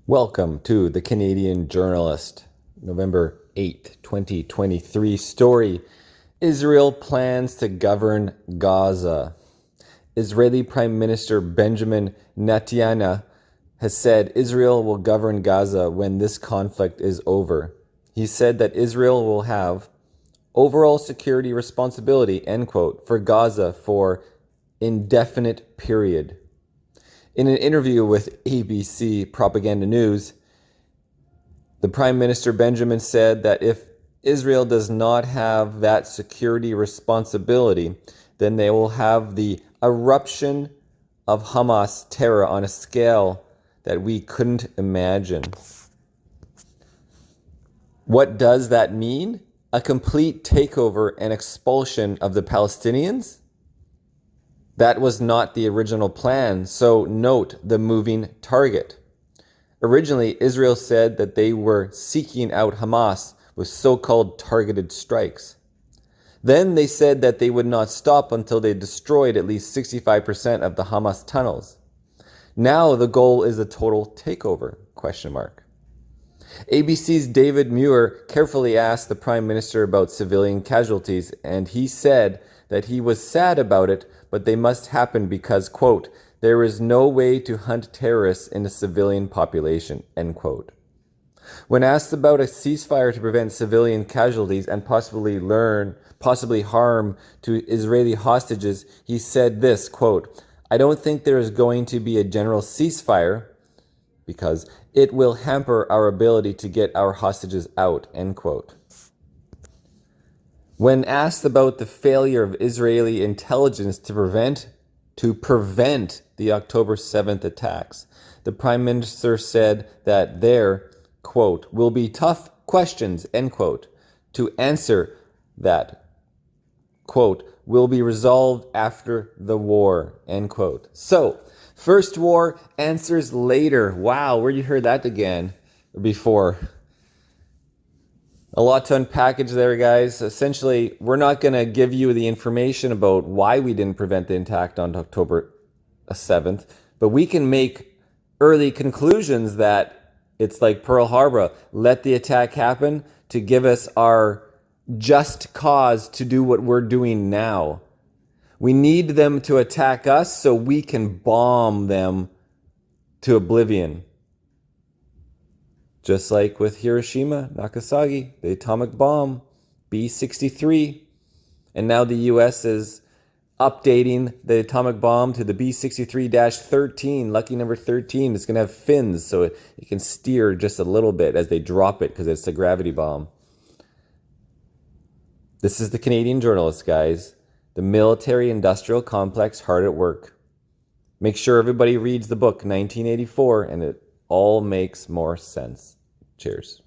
Welcome to the Canadian Journalist, November 8th, 2023 story. Israel plans to govern Gaza. Israeli Prime Minister Benjamin Netanyahu has said Israel will govern Gaza when this conflict is over. He said that Israel will have overall security responsibility, end quote, for Gaza for indefinite period. In an interview with ABC Propaganda News, the Prime Minister Benjamin said that if Israel does not have that security responsibility, then they will have the eruption of Hamas terror on a scale that we couldn't imagine. What does that mean? A complete takeover and expulsion of the Palestinians? That was not the original plan, so note the moving target. Originally, Israel said that they were seeking out Hamas with so-called targeted strikes. Then they said that they would not stop until they destroyed at least 65% of the Hamas tunnels. Now the goal is a total takeover, ? ABC's David Muir carefully asked the Prime Minister about civilian casualties, and he said that he was sad about it, but they must happen because, quote, there is no way to hunt terrorists in a civilian population, end quote. When asked about a ceasefire to prevent civilian casualties and possibly harm to Israeli hostages, he said this, quote, I don't think there is going to be a general ceasefire because it will hamper our ability to get our hostages out, end quote. When asked about the failure of Israeli intelligence to prevent the October 7th attacks, the Prime Minister said that there, quote, will be tough questions, end quote, to answer that, quote, will be resolved after the war, end quote. So, first war, answers later. Wow, where you heard that again before? A lot to unpackage there, guys. Essentially, we're not going to give you the information about why we didn't prevent the attack on October 7th, but we can make early conclusions that it's like Pearl Harbor. Let the attack happen to give us our just cause to do what we're doing now. We need them to attack us so we can bomb them to oblivion. Just like with Hiroshima, Nagasaki, the atomic bomb, B-63. And now the U.S. is updating the atomic bomb to the B-63-13, lucky number 13. It's going to have fins so it can steer just a little bit as they drop it because it's a gravity bomb. This is the Canadian Journalist, guys. The military-industrial complex hard at work. Make sure everybody reads the book 1984 and it all makes more sense. Cheers.